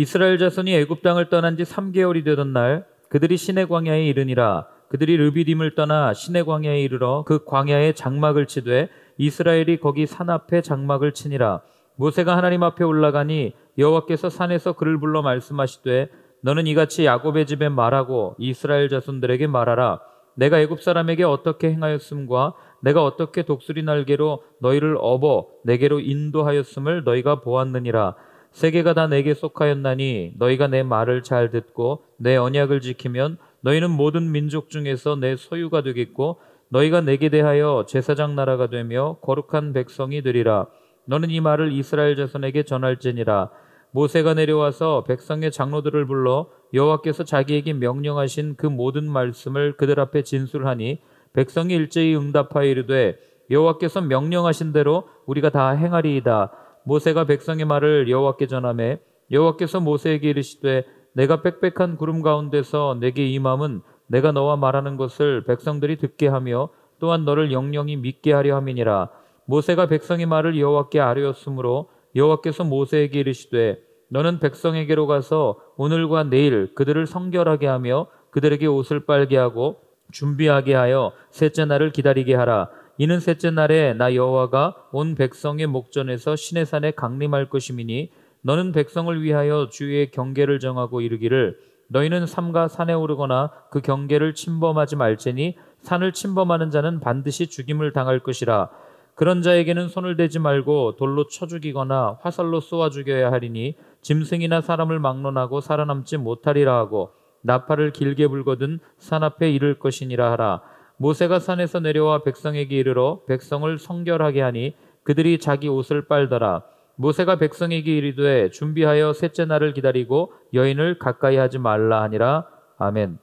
이스라엘 자손이 애굽 땅을 떠난 지 3개월이 되던 날 그들이 시내 광야에 이르니라. 그들이 르비딤을 떠나 시내 광야에 이르러 그 광야에 장막을 치되 이스라엘이 거기 산 앞에 장막을 치니라. 모세가 하나님 앞에 올라가니 여호와께서 산에서 그를 불러 말씀하시되 너는 이같이 야곱의 집에 말하고 이스라엘 자손들에게 말하라. 내가 애굽 사람에게 어떻게 행하였음과 내가 어떻게 독수리 날개로 너희를 업어 내게로 인도하였음을 너희가 보았느니라. 세계가 다 내게 속하였나니 너희가 내 말을 잘 듣고 내 언약을 지키면 너희는 모든 민족 중에서 내 소유가 되겠고 너희가 내게 대하여 제사장 나라가 되며 거룩한 백성이 되리라. 너는 이 말을 이스라엘 자손에게 전할지니라. 모세가 내려와서 백성의 장로들을 불러 여호와께서 자기에게 명령하신 그 모든 말씀을 그들 앞에 진술하니 백성이 일제히 응답하여 이르되 여호와께서 명령하신 대로 우리가 다 행하리이다. 모세가 백성의 말을 여호와께 전하매 여호와께서 모세에게 이르시되 내가 빽빽한 구름 가운데서 내게 임함은 내가 너와 말하는 것을 백성들이 듣게 하며 또한 너를 영영히 믿게 하려 함이니라. 모세가 백성의 말을 여호와께 아뢰었으므로 여호와께서 모세에게 이르시되 너는 백성에게로 가서 오늘과 내일 그들을 성결하게 하며 그들에게 옷을 빨게 하고 준비하게 하여 셋째 날을 기다리게 하라. 이는 셋째 날에 나 여호와가 온 백성의 목전에서 시내산에 강림할 것임이니 너는 백성을 위하여 주의 경계를 정하고 이르기를 너희는 삼가 산에 오르거나 그 경계를 침범하지 말지니 산을 침범하는 자는 반드시 죽임을 당할 것이라. 그런 자에게는 손을 대지 말고 돌로 쳐 죽이거나 화살로 쏘아 죽여야 하리니 짐승이나 사람을 막론하고 살아남지 못하리라 하고 나팔을 길게 불거든 산 앞에 이를 것이니라 하라. 모세가 산에서 내려와 백성에게 이르러 백성을 성결하게 하니 그들이 자기 옷을 빨더라. 모세가 백성에게 이르되 준비하여 셋째 날을 기다리고 여인을 가까이 하지 말라 하니라. 아멘.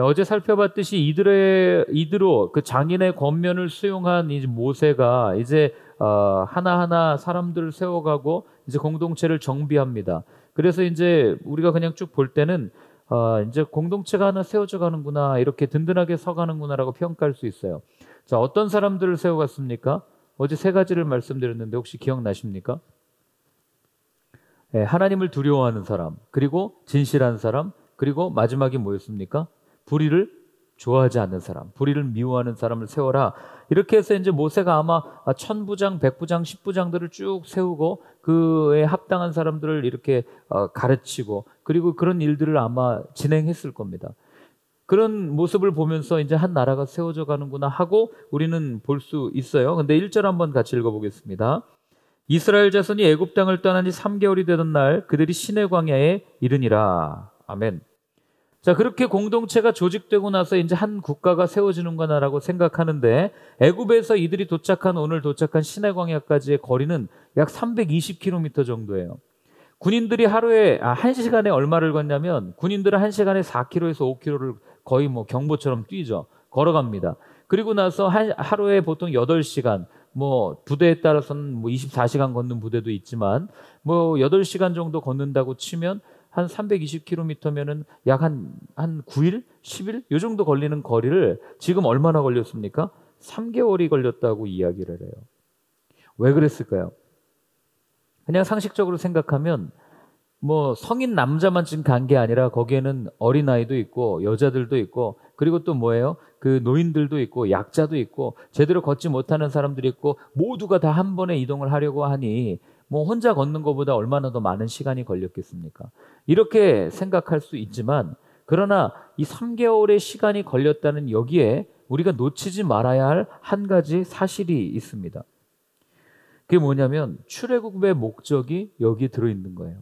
어제 살펴봤듯이 이드로 그 장인의 권면을 수용한 이 모세가 이제 하나하나 사람들을 세워가고 이제 공동체를 정비합니다. 그래서 이제 우리가 그냥 쭉 볼 때는 이제 공동체가 하나 세워져 가는구나, 이렇게 든든하게 서가는구나라고 평가할 수 있어요. 자, 어떤 사람들을 세워갔습니까? 어제 세 가지를 말씀드렸는데 혹시 기억나십니까? 하나님을 두려워하는 사람, 그리고 진실한 사람, 그리고 마지막이 뭐였습니까? 불의를 좋아하지 않는 사람, 불의를 미워하는 사람을 세워라. 이렇게 해서 이제 모세가 아마 천부장, 백부장, 십부장들을 쭉 세우고 그에 합당한 사람들을 이렇게 가르치고 그리고 그런 일들을 아마 진행했을 겁니다. 그런 모습을 보면서 이제 한 나라가 세워져 가는구나 하고 우리는 볼 수 있어요. 근데 1절 한번 같이 읽어보겠습니다. 이스라엘 자손이 애굽 땅을 떠난 지 3개월이 되던 날 그들이 시내 광야에 이르니라. 아멘. 자, 그렇게 공동체가 조직되고 나서 이제 한 국가가 세워지는구나라고 생각하는데 애굽에서 이들이 오늘 도착한 시내 광야까지의 거리는 약 320km 정도예요. 군인들이 하루에 1시간에 얼마를 걷냐면 군인들은 1시간에 4km에서 5km를 거의 뭐 경보처럼 뛰죠. 걸어갑니다. 그리고 나서 하루에 보통 8시간, 뭐 부대에 따라서는 뭐 24시간 걷는 부대도 있지만 뭐 8시간 정도 걷는다고 치면 한 320km면은 약 한 9일, 10일 요 정도 걸리는 거리를 지금 얼마나 걸렸습니까? 3개월이 걸렸다고 이야기를 해요. 왜 그랬을까요? 그냥 상식적으로 생각하면 뭐 성인 남자만 지금 간 게 아니라 거기에는 어린아이도 있고 여자들도 있고 그리고 또 뭐예요? 그 노인들도 있고 약자도 있고 제대로 걷지 못하는 사람들이 있고 모두가 다 한 번에 이동을 하려고 하니 뭐 혼자 걷는 것보다 얼마나 더 많은 시간이 걸렸겠습니까? 이렇게 생각할 수 있지만 그러나 이 3개월의 시간이 걸렸다는 여기에 우리가 놓치지 말아야 할 한 가지 사실이 있습니다. 그게 뭐냐면 출애굽의 목적이 여기 들어있는 거예요.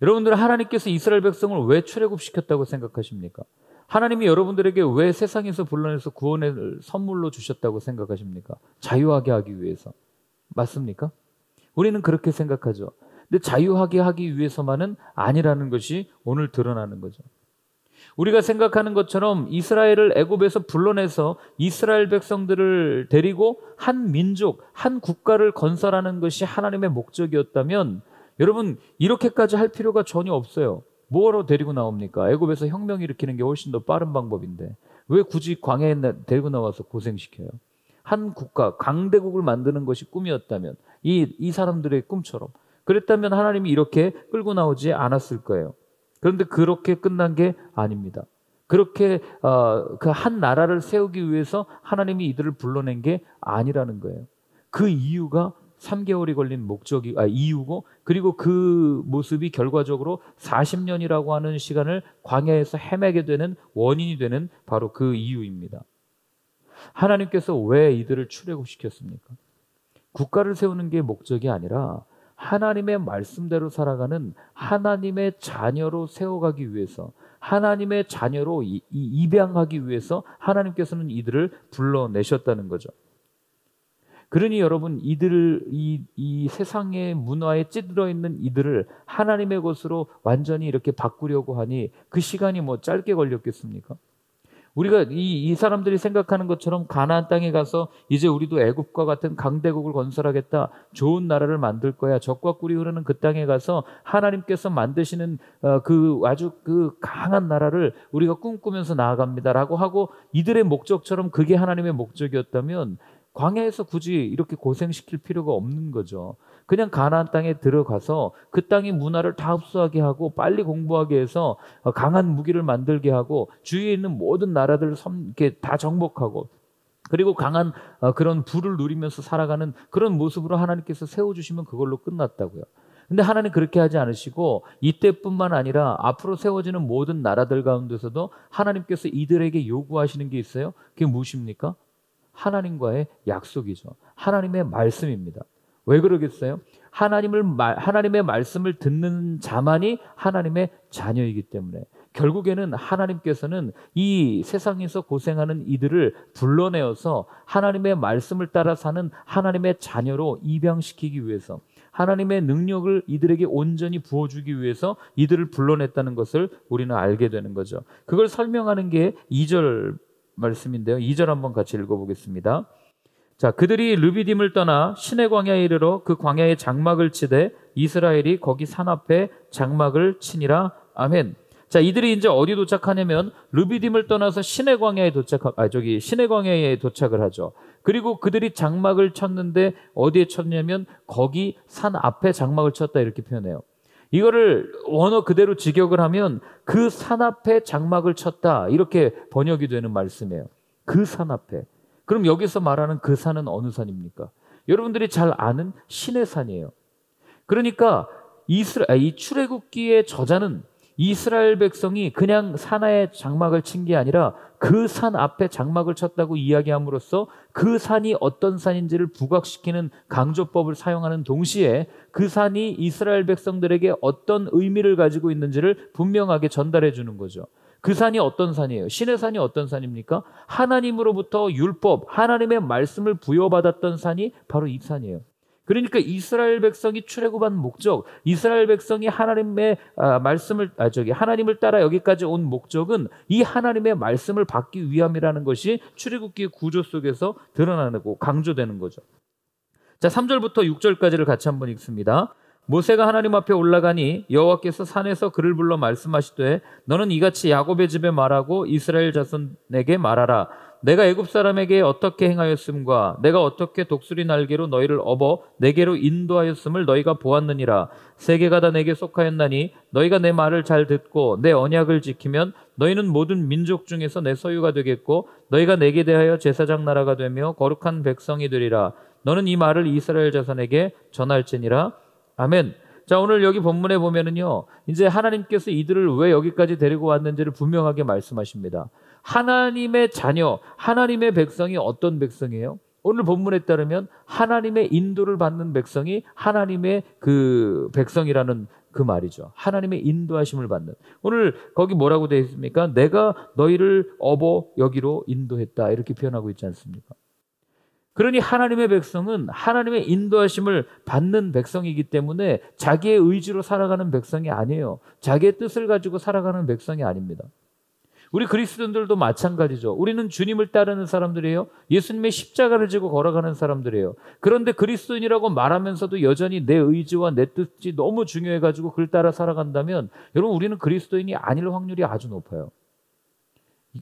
여러분들, 하나님께서 이스라엘 백성을 왜 출애굽시켰다고 생각하십니까? 하나님이 여러분들에게 왜 세상에서 불러내서 구원을 선물로 주셨다고 생각하십니까? 자유하게 하기 위해서. 맞습니까? 우리는 그렇게 생각하죠. 근데 자유하게 하기 위해서만은 아니라는 것이 오늘 드러나는 거죠. 우리가 생각하는 것처럼 이스라엘을 애굽에서 불러내서 이스라엘 백성들을 데리고 한 민족, 한 국가를 건설하는 것이 하나님의 목적이었다면 여러분, 이렇게까지 할 필요가 전혀 없어요. 뭐하러 데리고 나옵니까? 애굽에서 혁명 일으키는 게 훨씬 더 빠른 방법인데 왜 굳이 광야에 데리고 나와서 고생시켜요? 한 국가, 강대국을 만드는 것이 꿈이었다면 이 사람들의 꿈처럼 그랬다면 하나님이 이렇게 끌고 나오지 않았을 거예요. 그런데 그렇게 끝난 게 아닙니다. 그렇게 그 한 나라를 세우기 위해서 하나님이 이들을 불러낸 게 아니라는 거예요. 그 이유가 3개월이 걸린 이유고, 그리고 그 모습이 결과적으로 40년이라고 하는 시간을 광야에서 헤매게 되는 원인이 되는 바로 그 이유입니다. 하나님께서 왜 이들을 출애굽시켰습니까? 국가를 세우는 게 목적이 아니라 하나님의 말씀대로 살아가는 하나님의 자녀로 세워가기 위해서, 하나님의 자녀로 입양하기 위해서 하나님께서는 이들을 불러내셨다는 거죠. 그러니 여러분, 이 세상의 문화에 찌들어 있는 이들을 하나님의 것으로 완전히 이렇게 바꾸려고 하니 그 시간이 뭐 짧게 걸렸겠습니까? 우리가 이 사람들이 생각하는 것처럼 가나안 땅에 가서 이제 우리도 애굽과 같은 강대국을 건설하겠다, 좋은 나라를 만들 거야, 젖과 꿀이 흐르는 그 땅에 가서 하나님께서 만드시는 그 아주 그 강한 나라를 우리가 꿈꾸면서 나아갑니다라고 하고, 이들의 목적처럼 그게 하나님의 목적이었다면 광야에서 굳이 이렇게 고생시킬 필요가 없는 거죠. 그냥 가나안 땅에 들어가서 그 땅의 문화를 다 흡수하게 하고 빨리 공부하게 해서 강한 무기를 만들게 하고 주위에 있는 모든 나라들을 이렇게 다 정복하고, 그리고 강한 그런 부를 누리면서 살아가는 그런 모습으로 하나님께서 세워주시면 그걸로 끝났다고요. 근데 하나님 그렇게 하지 않으시고 이때뿐만 아니라 앞으로 세워지는 모든 나라들 가운데서도 하나님께서 이들에게 요구하시는 게 있어요. 그게 무엇입니까? 하나님과의 약속이죠. 하나님의 말씀입니다. 왜 그러겠어요? 하나님의 말씀을 듣는 자만이 하나님의 자녀이기 때문에, 결국에는 하나님께서는 이 세상에서 고생하는 이들을 불러내어서 하나님의 말씀을 따라 사는 하나님의 자녀로 입양시키기 위해서, 하나님의 능력을 이들에게 온전히 부어주기 위해서 이들을 불러냈다는 것을 우리는 알게 되는 거죠. 그걸 설명하는 게 2절 말씀인데요. 2절 한번 같이 읽어보겠습니다. 자, 그들이 르비딤을 떠나 시내 광야에 이르러 그 광야에 장막을 치되 이스라엘이 거기 산 앞에 장막을 치니라. 아멘. 자, 이들이 이제 어디 도착하냐면 르비딤을 떠나서 시내 광야에 도착을 하죠. 그리고 그들이 장막을 쳤는데 어디에 쳤냐면 거기 산 앞에 장막을 쳤다, 이렇게 표현해요. 이거를 원어 그대로 직역을 하면 그 산 앞에 장막을 쳤다, 이렇게 번역이 되는 말씀이에요. 그 산 앞에. 그럼 여기서 말하는 그 산은 어느 산입니까? 여러분들이 잘 아는 시내 산이에요. 그러니까 이 출애굽기의 저자는 이스라엘 백성이 그냥 산하에 장막을 친 게 아니라 그 산 앞에 장막을 쳤다고 이야기함으로써 그 산이 어떤 산인지를 부각시키는 강조법을 사용하는 동시에 그 산이 이스라엘 백성들에게 어떤 의미를 가지고 있는지를 분명하게 전달해 주는 거죠. 그 산이 어떤 산이에요? 신의 산이 어떤 산입니까? 하나님으로부터 율법, 하나님의 말씀을 부여받았던 산이 바로 이 산이에요. 그러니까 이스라엘 백성이 출애굽한 목적, 이스라엘 백성이 하나님의 하나님을 따라 여기까지 온 목적은 이 하나님의 말씀을 받기 위함이라는 것이 출애굽기의 구조 속에서 드러나고 강조되는 거죠. 자, 3절부터 6절까지를 같이 한번 읽습니다. 모세가 하나님 앞에 올라가니 여호와께서 산에서 그를 불러 말씀하시되 너는 이같이 야곱의 집에 말하고 이스라엘 자손에게 말하라. 내가 애굽 사람에게 어떻게 행하였음과 내가 어떻게 독수리 날개로 너희를 업어 내게로 인도하였음을 너희가 보았느니라. 세계가 다 내게 속하였나니 너희가 내 말을 잘 듣고 내 언약을 지키면 너희는 모든 민족 중에서 내 소유가 되겠고 너희가 내게 대하여 제사장 나라가 되며 거룩한 백성이 되리라. 너는 이 말을 이스라엘 자손에게 전할지니라. 아멘. 자, 오늘 여기 본문에 보면은요, 이제 하나님께서 이들을 왜 여기까지 데리고 왔는지를 분명하게 말씀하십니다. 하나님의 자녀, 하나님의 백성이 어떤 백성이에요? 오늘 본문에 따르면 하나님의 인도를 받는 백성이 하나님의 그 백성이라는 그 말이죠. 하나님의 인도하심을 받는. 오늘 거기 뭐라고 되어 있습니까? 내가 너희를 업어 여기로 인도했다, 이렇게 표현하고 있지 않습니까? 그러니 하나님의 백성은 하나님의 인도하심을 받는 백성이기 때문에 자기의 의지로 살아가는 백성이 아니에요. 자기의 뜻을 가지고 살아가는 백성이 아닙니다. 우리 그리스도인들도 마찬가지죠. 우리는 주님을 따르는 사람들이에요. 예수님의 십자가를 지고 걸어가는 사람들이에요. 그런데 그리스도인이라고 말하면서도 여전히 내 의지와 내 뜻이 너무 중요해가지고 그를 따라 살아간다면 여러분, 우리는 그리스도인이 아닐 확률이 아주 높아요.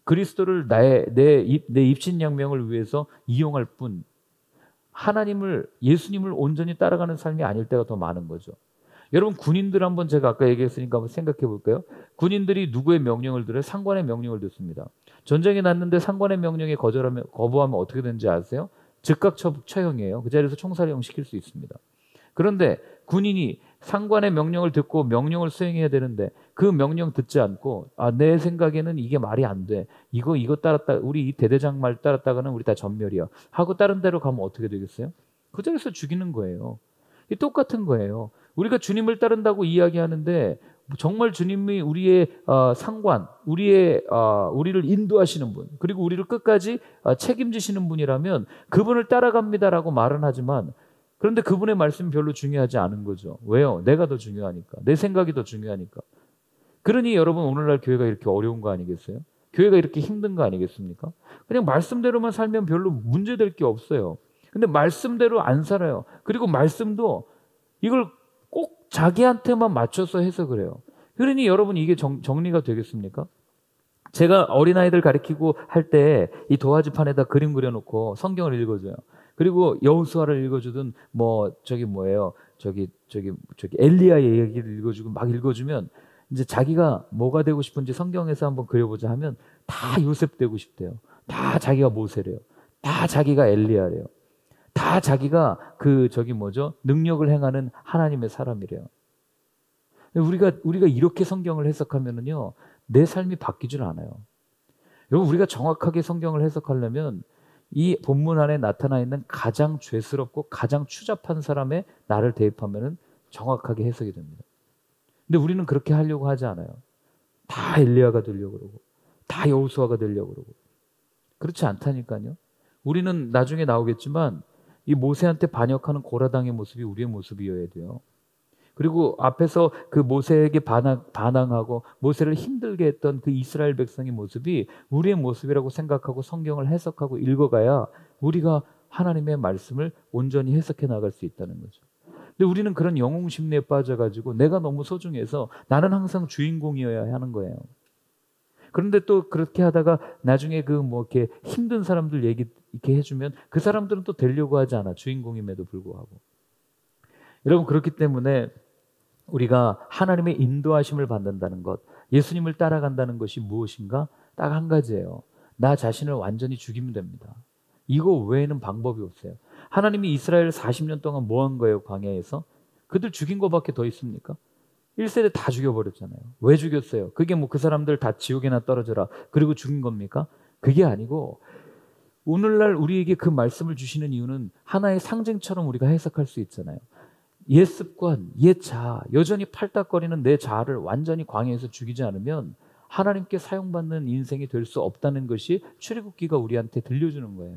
그리스도를 내 입신양명을 위해서 이용할 뿐, 예수님을 온전히 따라가는 삶이 아닐 때가 더 많은 거죠. 여러분 군인들 한번 제가 아까 얘기했으니까 한번 생각해 볼까요? 군인들이 누구의 명령을 들어요? 상관의 명령을 듣습니다. 전쟁이 났는데 상관의 명령에 거부하면 어떻게 되는지 아세요? 즉각 처형이에요. 그 자리에서 총살형 시킬 수 있습니다. 그런데 군인이 상관의 명령을 듣고 명령을 수행해야 되는데 그 명령 듣지 않고 내 생각에는 이게 말이 안 돼. 이거 따랐다 우리 이 대대장 말 따랐다가는 우리 다 전멸이야. 하고 다른 데로 가면 어떻게 되겠어요? 그 자리에서 죽이는 거예요. 이 똑같은 거예요. 우리가 주님을 따른다고 이야기하는데 정말 주님이 우리의 상관, 우리를 인도하시는 분, 그리고 우리를 끝까지 책임지시는 분이라면 그분을 따라갑니다라고 말은 하지만 그런데 그분의 말씀이 별로 중요하지 않은 거죠. 왜요? 내가 더 중요하니까. 내 생각이 더 중요하니까. 그러니 여러분 오늘날 교회가 이렇게 어려운 거 아니겠어요? 교회가 이렇게 힘든 거 아니겠습니까? 그냥 말씀대로만 살면 별로 문제될 게 없어요. 근데 말씀대로 안 살아요. 그리고 말씀도 이걸 꼭 자기한테만 맞춰서 해서 그래요. 그러니 여러분 이게 정리가 되겠습니까? 제가 어린아이들 가르치고 할 때 이 도화지판에다 그림 그려놓고 성경을 읽어줘요. 그리고 여호수아를 읽어주든 엘리야의 얘기를 읽어주고 막 읽어주면 이제 자기가 뭐가 되고 싶은지 성경에서 한번 그려보자 하면 다 요셉 되고 싶대요. 다 자기가 모세래요. 다 자기가 엘리야래요. 다 자기가 능력을 행하는 하나님의 사람이래요. 우리가 이렇게 성경을 해석하면은요, 내 삶이 바뀌질 않아요. 여러분, 우리가 정확하게 성경을 해석하려면 이 본문 안에 나타나 있는 가장 죄스럽고 가장 추잡한 사람의 나를 대입하면은 정확하게 해석이 됩니다. 근데 우리는 그렇게 하려고 하지 않아요. 다 엘리야가 되려고 그러고, 다 여호수아가 되려고 그러고. 그렇지 않다니까요. 우리는 나중에 나오겠지만 이 모세한테 반역하는 고라당의 모습이 우리의 모습이어야 돼요. 그리고 앞에서 그 모세에게 반항하고 모세를 힘들게 했던 그 이스라엘 백성의 모습이 우리의 모습이라고 생각하고 성경을 해석하고 읽어가야 우리가 하나님의 말씀을 온전히 해석해 나갈 수 있다는 거죠. 근데 우리는 그런 영웅 심리에 빠져가지고 내가 너무 소중해서 나는 항상 주인공이어야 하는 거예요. 그런데 또 그렇게 하다가 나중에 이렇게 힘든 사람들 얘기 이렇게 해주면 그 사람들은 또 되려고 하지 않아. 주인공임에도 불구하고. 여러분, 그렇기 때문에 우리가 하나님의 인도하심을 받는다는 것, 예수님을 따라간다는 것이 무엇인가? 딱 한 가지예요. 나 자신을 완전히 죽이면 됩니다. 이거 외에는 방법이 없어요. 하나님이 이스라엘 40년 동안 뭐 한 거예요? 광야에서? 그들 죽인 거밖에 더 있습니까? 1세대 다 죽여버렸잖아요. 왜 죽였어요? 그게 그 사람들 다 지옥에나 떨어져라 그리고 죽인 겁니까? 그게 아니고 오늘날 우리에게 그 말씀을 주시는 이유는 하나의 상징처럼 우리가 해석할 수 있잖아요. 옛 습관, 옛 자아, 여전히 팔딱거리는 내 자아를 완전히 광야에서 죽이지 않으면 하나님께 사용받는 인생이 될 수 없다는 것이 출애굽기가 우리한테 들려주는 거예요.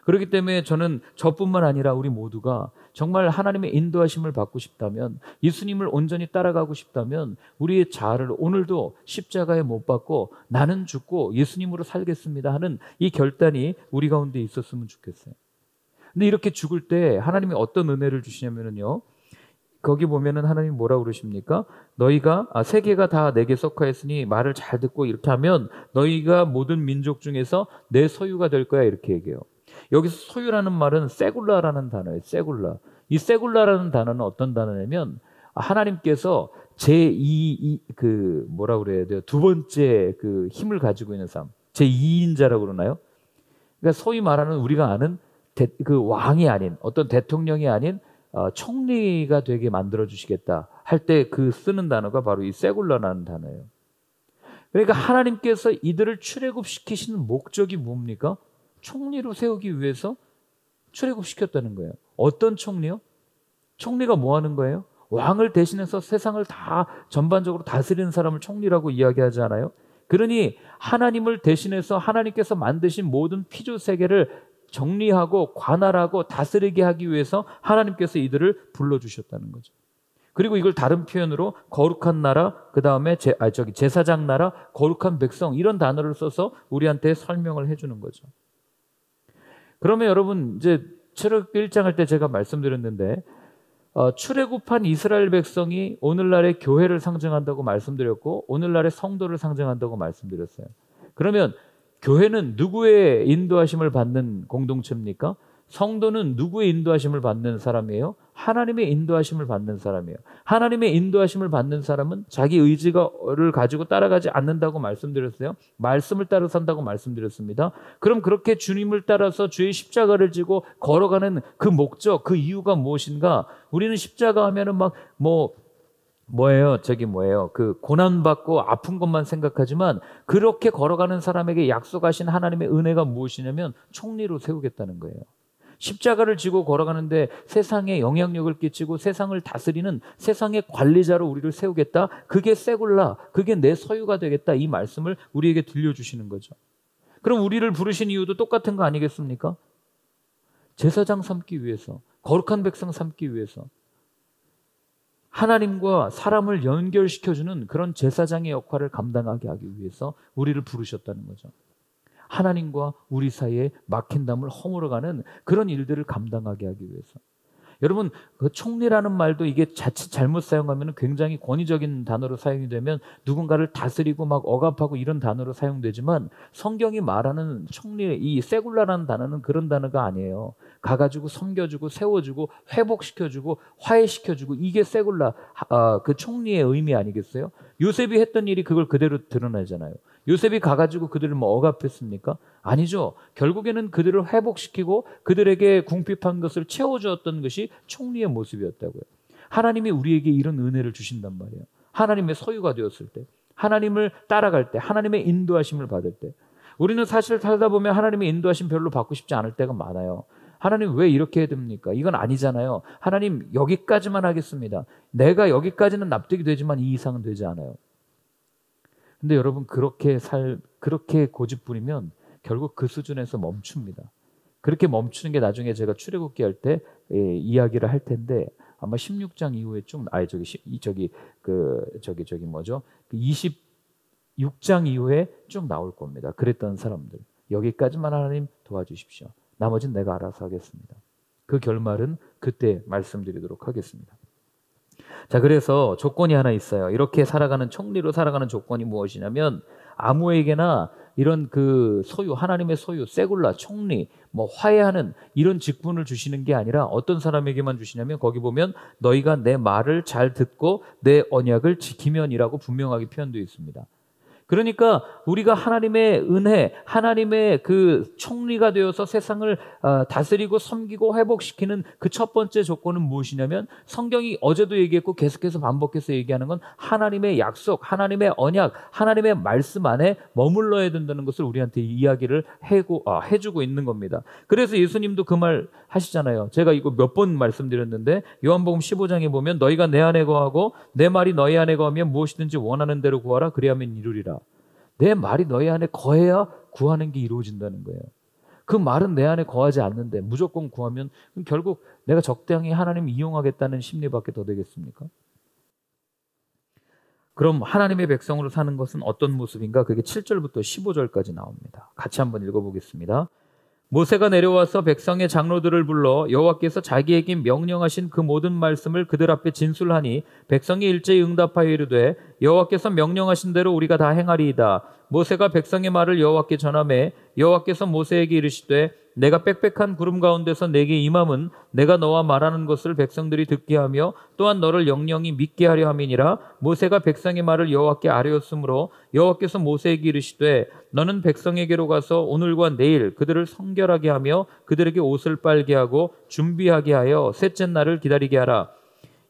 그렇기 때문에 저는 저뿐만 아니라 우리 모두가 정말 하나님의 인도하심을 받고 싶다면, 예수님을 온전히 따라가고 싶다면 우리의 자아를 오늘도 십자가에 못 박고 나는 죽고 예수님으로 살겠습니다 하는 이 결단이 우리 가운데 있었으면 좋겠어요. 근데 이렇게 죽을 때 하나님이 어떤 은혜를 주시냐면요, 거기 보면은 하나님 뭐라고 그러십니까? 너희가 세계가 다 내게 속하였으니 말을 잘 듣고 이렇게 하면 너희가 모든 민족 중에서 내 소유가 될 거야, 이렇게 얘기해요. 여기서 소유라는 말은 세굴라라는 단어예요. 세굴라. 이 세굴라라는 단어는 어떤 단어냐면 하나님께서 뭐라고 그래야 돼요? 두 번째 힘을 가지고 있는 사람, 제2인자라고 그러나요? 그러니까 소위 말하는 우리가 아는 왕이 아닌, 어떤 대통령이 아닌 총리가 되게 만들어 주시겠다 할 때 쓰는 단어가 바로 이 세굴라라는 단어예요. 그러니까 하나님께서 이들을 출애굽시키시는 목적이 뭡니까? 총리로 세우기 위해서 출애굽시켰다는 거예요. 어떤 총리요? 총리가 뭐 하는 거예요? 왕을 대신해서 세상을 다 전반적으로 다스리는 사람을 총리라고 이야기하지 않아요? 그러니 하나님을 대신해서 하나님께서 만드신 모든 피조 세계를 정리하고 관할하고 다스리게 하기 위해서 하나님께서 이들을 불러주셨다는 거죠. 그리고 이걸 다른 표현으로 거룩한 나라, 그 다음에 제사장 나라, 거룩한 백성, 이런 단어를 써서 우리한테 설명을 해주는 거죠. 그러면 여러분, 이제 출애굽기 1장 할 때 제가 말씀드렸는데 출애굽한 이스라엘 백성이 오늘날의 교회를 상징한다고 말씀드렸고 오늘날의 성도를 상징한다고 말씀드렸어요. 그러면 교회는 누구의 인도하심을 받는 공동체입니까? 성도는 누구의 인도하심을 받는 사람이에요? 하나님의 인도하심을 받는 사람이에요. 하나님의 인도하심을 받는 사람은 자기 의지를 가지고 따라가지 않는다고 말씀드렸어요. 말씀을 따라 산다고 말씀드렸습니다. 그럼 그렇게 주님을 따라서 주의 십자가를 지고 걸어가는 그 목적, 그 이유가 무엇인가? 우리는 십자가 하면은 그 고난받고 아픈 것만 생각하지만, 그렇게 걸어가는 사람에게 약속하신 하나님의 은혜가 무엇이냐면 총리로 세우겠다는 거예요. 십자가를 지고 걸어가는데 세상에 영향력을 끼치고 세상을 다스리는 세상의 관리자로 우리를 세우겠다. 그게 세굴라, 그게 내 소유가 되겠다. 이 말씀을 우리에게 들려주시는 거죠. 그럼 우리를 부르신 이유도 똑같은 거 아니겠습니까? 제사장 삼기 위해서, 거룩한 백성 삼기 위해서, 하나님과 사람을 연결시켜주는 그런 제사장의 역할을 감당하게 하기 위해서 우리를 부르셨다는 거죠. 하나님과 우리 사이에 막힌 담을 허물어가는 그런 일들을 감당하게 하기 위해서. 여러분, 그 총리라는 말도 이게 자칫 잘못 사용하면 굉장히 권위적인 단어로 사용이 되면 누군가를 다스리고 막 억압하고 이런 단어로 사용되지만, 성경이 말하는 총리, 이 세굴라라는 단어는 그런 단어가 아니에요. 가가지고 섬겨주고 세워주고 회복시켜주고 화해시켜주고, 이게 세굴라, 그 총리의 의미 아니겠어요? 요셉이 했던 일이 그걸 그대로 드러나잖아요. 요셉이 가가지고 그들을 억압했습니까? 아니죠. 결국에는 그들을 회복시키고 그들에게 궁핍한 것을 채워주었던 것이 총리의 모습이었다고요. 하나님이 우리에게 이런 은혜를 주신단 말이에요. 하나님의 소유가 되었을 때, 하나님을 따라갈 때, 하나님의 인도하심을 받을 때. 우리는 사실 살다 보면 하나님의 인도하심 별로 받고 싶지 않을 때가 많아요. 하나님 왜 이렇게 해야 됩니까? 이건 아니잖아요. 하나님 여기까지만 하겠습니다. 내가 여기까지는 납득이 되지만 이 이상은 되지 않아요. 근데 여러분, 그렇게 고집 부리면 결국 그 수준에서 멈춥니다. 그렇게 멈추는 게 나중에 제가 출애굽기 할 때 이야기를 할 텐데, 아마 16장 이후에 그 26장 이후에 쭉 나올 겁니다. 그랬던 사람들. 여기까지만 하나님 도와주십시오. 나머지는 내가 알아서 하겠습니다. 그 결말은 그때 말씀드리도록 하겠습니다. 자, 그래서 조건이 하나 있어요. 이렇게 살아가는, 총리로 살아가는 조건이 무엇이냐면, 아무에게나 이런 그 소유, 하나님의 소유, 세굴라, 총리, 화해하는 이런 직분을 주시는 게 아니라 어떤 사람에게만 주시냐면, 거기 보면 너희가 내 말을 잘 듣고 내 언약을 지키면이라고 분명하게 표현되어 있습니다. 그러니까 우리가 하나님의 은혜, 하나님의 그 총리가 되어서 세상을 다스리고 섬기고 회복시키는 그 첫 번째 조건은 무엇이냐면, 성경이 어제도 얘기했고 계속해서 반복해서 얘기하는 건 하나님의 약속, 하나님의 언약, 하나님의 말씀 안에 머물러야 된다는 것을 우리한테 이야기를 해주고 있는 겁니다. 그래서 예수님도 그 말 하시잖아요. 제가 이거 몇 번 말씀드렸는데, 요한복음 15장에 보면 너희가 내 안에 거하고 내 말이 너희 안에 거하면 무엇이든지 원하는 대로 구하라, 그리하면 이루리라. 내 말이 너희 안에 거해야 구하는 게 이루어진다는 거예요. 그 말은 내 안에 거하지 않는데 무조건 구하면 결국 내가 적당히 하나님 이용하겠다는 심리밖에 더 되겠습니까? 그럼 하나님의 백성으로 사는 것은 어떤 모습인가? 그게 7절부터 15절까지 나옵니다. 같이 한번 읽어보겠습니다. 모세가 내려와서 백성의 장로들을 불러 여호와께서 자기에게 명령하신 그 모든 말씀을 그들 앞에 진술하니, 백성이 일제히 응답하여 이르되 여호와께서 명령하신 대로 우리가 다 행하리이다. 모세가 백성의 말을 여호와께 전하매 여호와께서 모세에게 이르시되 내가 빽빽한 구름 가운데서 내게 임함은 내가 너와 말하는 것을 백성들이 듣게 하며 또한 너를 영영이 믿게 하려 함이니라. 모세가 백성의 말을 여호와께 아뢰었으므로 여호와께서 모세에게 이르시되 너는 백성에게로 가서 오늘과 내일 그들을 성결하게 하며 그들에게 옷을 빨게 하고 준비하게 하여 셋째 날을 기다리게 하라.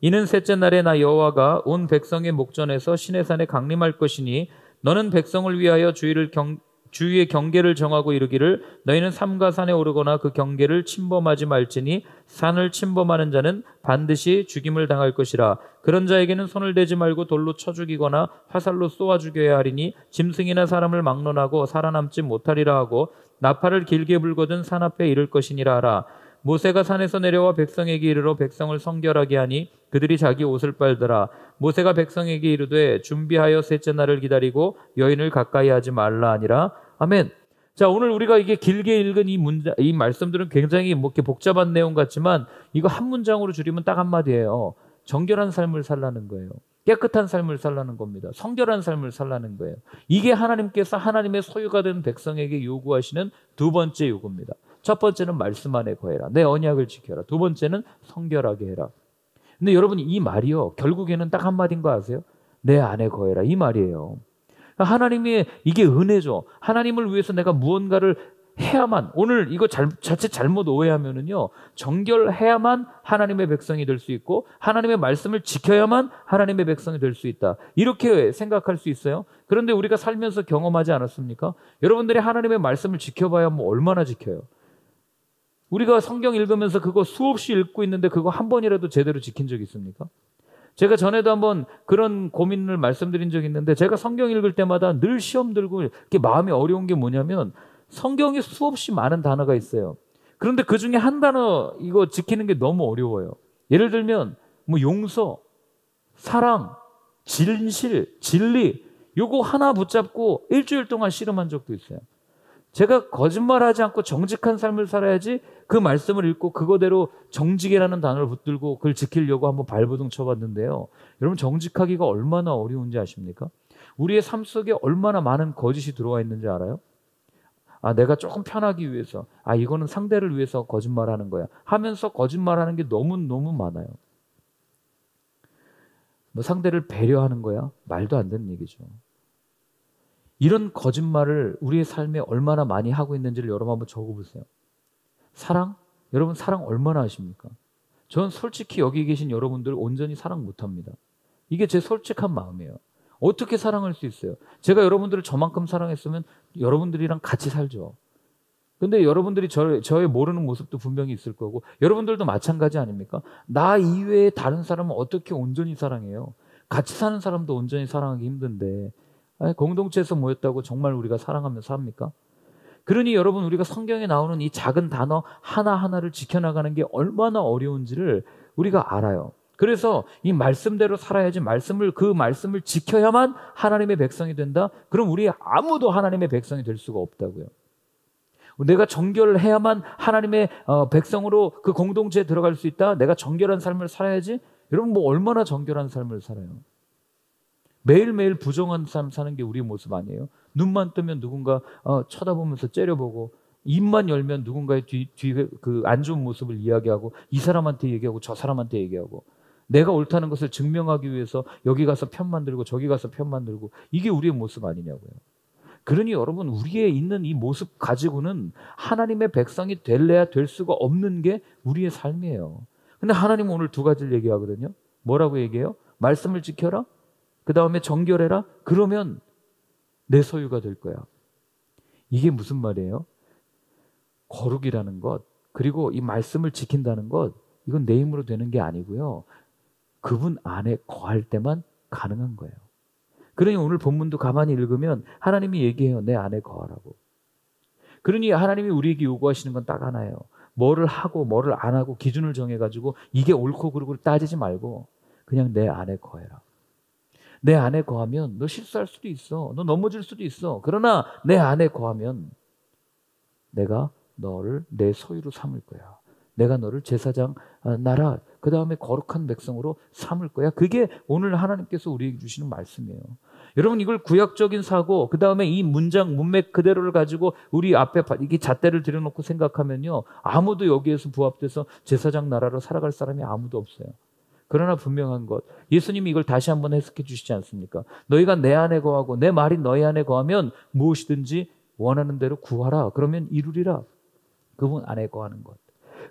이는 셋째 날에 나 여호와가 온 백성의 목전에서 시내산에 강림할 것이니 너는 백성을 위하여 주위의 경계를 정하고 이르기를 너희는 삼가 산에 오르거나 그 경계를 침범하지 말지니 산을 침범하는 자는 반드시 죽임을 당할 것이라. 그런 자에게는 손을 대지 말고 돌로 쳐 죽이거나 화살로 쏘아 죽여야 하리니 짐승이나 사람을 막론하고 살아남지 못하리라 하고 나팔을 길게 불거든 산 앞에 이를 것이니라 하라. 모세가 산에서 내려와 백성에게 이르러 백성을 성결하게 하니 그들이 자기 옷을 빨더라. 모세가 백성에게 이르되 준비하여 셋째 날을 기다리고 여인을 가까이 하지 말라 하니라. 아멘. 자, 오늘 우리가 이게 길게 읽은 이 말씀들은 굉장히 이렇게 복잡한 내용 같지만 이거 한 문장으로 줄이면 딱 한마디예요. 정결한 삶을 살라는 거예요. 깨끗한 삶을 살라는 겁니다. 성결한 삶을 살라는 거예요. 이게 하나님께서 하나님의 소유가 된 백성에게 요구하시는 두 번째 요구입니다. 첫 번째는 말씀 안에 거해라. 내 언약을 지켜라. 두 번째는 성결하게 해라. 근데 여러분 이 말이요. 결국에는 딱 한마디인 거 아세요? 내 안에 거해라. 이 말이에요. 하나님의 이게 은혜죠. 하나님을 위해서 내가 무언가를 해야만, 오늘 이거 자칫 잘못 오해하면은요, 정결해야만 하나님의 백성이 될 수 있고 하나님의 말씀을 지켜야만 하나님의 백성이 될 수 있다. 이렇게 생각할 수 있어요. 그런데 우리가 살면서 경험하지 않았습니까? 여러분들이 하나님의 말씀을 지켜봐야 뭐 얼마나 지켜요? 우리가 성경 읽으면서 그거 수없이 읽고 있는데 그거 한 번이라도 제대로 지킨 적 있습니까? 제가 전에도 한번 그런 고민을 말씀드린 적이 있는데, 제가 성경 읽을 때마다 늘 시험 들고 이렇게 마음이 어려운 게 뭐냐면, 성경에 수없이 많은 단어가 있어요. 그런데 그 중에 한 단어 이거 지키는 게 너무 어려워요. 예를 들면 뭐 용서, 사랑, 진실, 진리, 요거 하나 붙잡고 일주일 동안 씨름한 적도 있어요. 제가 거짓말하지 않고 정직한 삶을 살아야지 그 말씀을 읽고 그거대로 정직이라는 단어를 붙들고 그걸 지키려고 한번 발버둥 쳐봤는데요. 여러분 정직하기가 얼마나 어려운지 아십니까? 우리의 삶 속에 얼마나 많은 거짓이 들어와 있는지 알아요? 내가 조금 편하기 위해서, 이거는 상대를 위해서 거짓말하는 거야 하면서 거짓말하는 게 너무너무 많아요. 뭐 상대를 배려하는 거야? 말도 안 되는 얘기죠. 이런 거짓말을 우리의 삶에 얼마나 많이 하고 있는지를 여러분 한번 적어보세요. 사랑? 여러분 사랑 얼마나 하십니까? 전 솔직히 여기 계신 여러분들 온전히 사랑 못합니다. 이게 제 솔직한 마음이에요. 어떻게 사랑할 수 있어요? 제가 여러분들을 저만큼 사랑했으면 여러분들이랑 같이 살죠. 근데 여러분들이 저의 모르는 모습도 분명히 있을 거고, 여러분들도 마찬가지 아닙니까? 나 이외에 다른 사람은 어떻게 온전히 사랑해요? 같이 사는 사람도 온전히 사랑하기 힘든데 공동체에서 모였다고 정말 우리가 사랑하며 삽니까? 그러니 여러분 우리가 성경에 나오는 이 작은 단어 하나하나를 지켜나가는 게 얼마나 어려운지를 우리가 알아요. 그래서 이 말씀대로 살아야지, 그 말씀을 지켜야만 하나님의 백성이 된다? 그럼 우리 아무도 하나님의 백성이 될 수가 없다고요. 내가 정결을 해야만 하나님의 백성으로 그 공동체에 들어갈 수 있다? 내가 정결한 삶을 살아야지? 여러분 뭐 얼마나 정결한 삶을 살아요? 매일매일 부정한 삶 사는 게 우리의 모습 아니에요? 눈만 뜨면 누군가 쳐다보면서 째려보고, 입만 열면 누군가의 그 안 좋은 모습을 이야기하고, 이 사람한테 얘기하고 저 사람한테 얘기하고, 내가 옳다는 것을 증명하기 위해서 여기 가서 편 만들고 저기 가서 편 만들고, 이게 우리의 모습 아니냐고요. 그러니 여러분 우리의 있는 이 모습 가지고는 하나님의 백성이 될래야 될 수가 없는 게 우리의 삶이에요. 근데 하나님은 오늘 두 가지를 얘기하거든요. 뭐라고 얘기해요? 말씀을 지켜라, 그 다음에 정결해라, 그러면 내 소유가 될 거야. 이게 무슨 말이에요? 거룩이라는 것, 그리고 이 말씀을 지킨다는 것, 이건 내 힘으로 되는 게 아니고요. 그분 안에 거할 때만 가능한 거예요. 그러니 오늘 본문도 가만히 읽으면 하나님이 얘기해요. 내 안에 거하라고. 그러니 하나님이 우리에게 요구하시는 건 딱 하나예요. 뭐를 하고 뭐를 안 하고 기준을 정해가지고 이게 옳고 그르고를 따지지 말고 그냥 내 안에 거해라. 내 안에 거하면 너 실수할 수도 있어. 너 넘어질 수도 있어. 그러나 내 안에 거하면 내가 너를 내 소유로 삼을 거야. 내가 너를 제사장 나라, 그 다음에 거룩한 백성으로 삼을 거야. 그게 오늘 하나님께서 우리에게 주시는 말씀이에요. 여러분 이걸 구약적인 사고, 그 다음에 이 문맥 그대로를 가지고 우리 앞에 이게 잣대를 들여놓고 생각하면요, 아무도 여기에서 부합돼서 제사장 나라로 살아갈 사람이 아무도 없어요. 그러나 분명한 것, 예수님이 이걸 다시 한번 해석해 주시지 않습니까? 너희가 내 안에 거하고 내 말이 너희 안에 거하면 무엇이든지 원하는 대로 구하라. 그러면 이루리라. 그분 안에 거하는 것.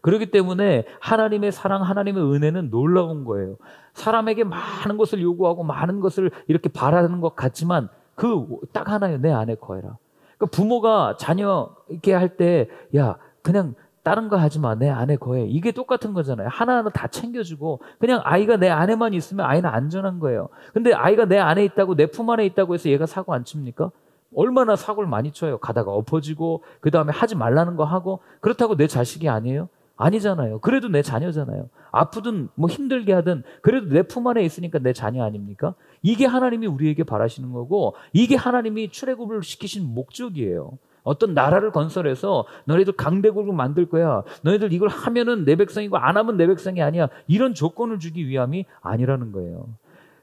그렇기 때문에 하나님의 사랑, 하나님의 은혜는 놀라운 거예요. 사람에게 많은 것을 요구하고 많은 것을 이렇게 바라는 것 같지만 그 딱 하나예요. 내 안에 거해라. 그러니까 부모가 자녀 이렇게 할 때, 야 그냥 다른 거 하지 마, 내 안에 거해. 이게 똑같은 거잖아요. 하나하나 다 챙겨주고 그냥 아이가 내 안에만 있으면 아이는 안전한 거예요. 근데 아이가 내 안에 있다고, 내 품 안에 있다고 해서 얘가 사고 안 칩니까? 얼마나 사고를 많이 쳐요. 가다가 엎어지고, 그 다음에 하지 말라는 거 하고. 그렇다고 내 자식이 아니에요? 아니잖아요. 그래도 내 자녀잖아요. 아프든 뭐 힘들게 하든 그래도 내 품 안에 있으니까 내 자녀 아닙니까? 이게 하나님이 우리에게 바라시는 거고, 이게 하나님이 출애굽을 시키신 목적이에요. 어떤 나라를 건설해서 너희들 강대국을 만들 거야, 너희들 이걸 하면은 내 백성이고 안 하면 내 백성이 아니야, 이런 조건을 주기 위함이 아니라는 거예요.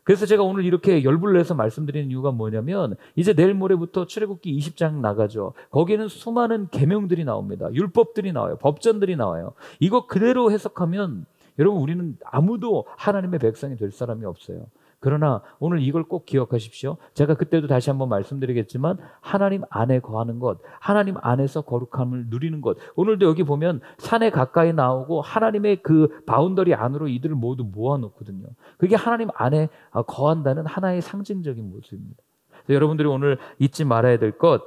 그래서 제가 오늘 이렇게 열불을 내서 말씀드리는 이유가 뭐냐면 이제 내일 모레부터 출애굽기 20장 나가죠. 거기에는 수많은 계명들이 나옵니다. 율법들이 나와요. 법전들이 나와요. 이거 그대로 해석하면 여러분 우리는 아무도 하나님의 백성이 될 사람이 없어요. 그러나 오늘 이걸 꼭 기억하십시오. 제가 그때도 다시 한번 말씀드리겠지만 하나님 안에 거하는 것, 하나님 안에서 거룩함을 누리는 것. 오늘도 여기 보면 산에 가까이 나오고 하나님의 그 바운더리 안으로 이들을 모두 모아놓거든요. 그게 하나님 안에 거한다는 하나의 상징적인 모습입니다. 여러분들이 오늘 잊지 말아야 될 것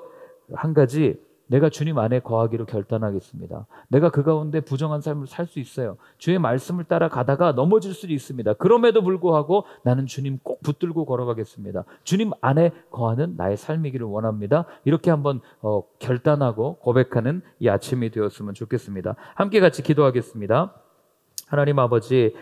한 가지, 내가 주님 안에 거하기로 결단하겠습니다. 내가 그 가운데 부정한 삶을 살 수 있어요. 주의 말씀을 따라 가다가 넘어질 수도 있습니다. 그럼에도 불구하고 나는 주님 꼭 붙들고 걸어가겠습니다. 주님 안에 거하는 나의 삶이기를 원합니다. 이렇게 한번 결단하고 고백하는 이 아침이 되었으면 좋겠습니다. 함께 같이 기도하겠습니다. 하나님 아버지,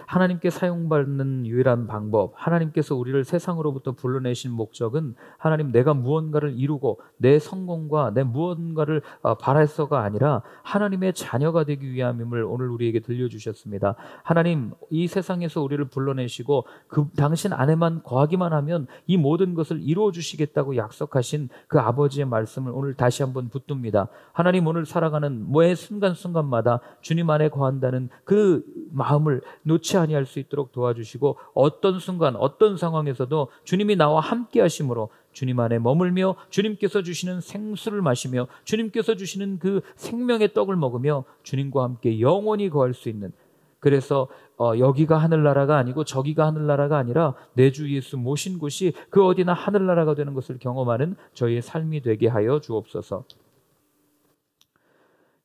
하나님께 사용받는 유일한 방법, 하나님께서 우리를 세상으로부터 불러내신 목적은 하나님 내가 무언가를 이루고 내 성공과 내 무언가를 바라서가 아니라 하나님의 자녀가 되기 위함임을 오늘 우리에게 들려주셨습니다. 하나님, 이 세상에서 우리를 불러내시고 그 당신 안에만 거하기만 하면 이 모든 것을 이루어 주시겠다고 약속하신 그 아버지의 말씀을 오늘 다시 한번 붙듭니다. 하나님, 오늘 살아가는 매 순간순간마다 주님 안에 거한다는 그 마음을 놓지 아니할 수 있도록 도와주시고 어떤 순간 어떤 상황에서도 주님이 나와 함께 하심으로 주님 안에 머물며 주님께서 주시는 생수를 마시며 주님께서 주시는 그 생명의 떡을 먹으며 주님과 함께 영원히 거할 수 있는, 그래서 여기가 하늘나라가 아니고 저기가 하늘나라가 아니라 내 주 예수 모신 곳이 그 어디나 하늘나라가 되는 것을 경험하는 저희의 삶이 되게 하여 주옵소서.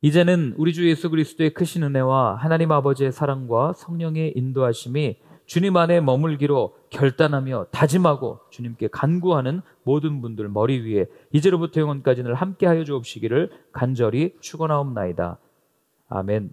이제는 우리 주 예수 그리스도의 크신 은혜와 하나님 아버지의 사랑과 성령의 인도하심이 주님 안에 머물기로 결단하며 다짐하고 주님께 간구하는 모든 분들 머리 위에 이제로부터 영원까지는 함께하여 주옵시기를 간절히 축원하옵나이다. 아멘.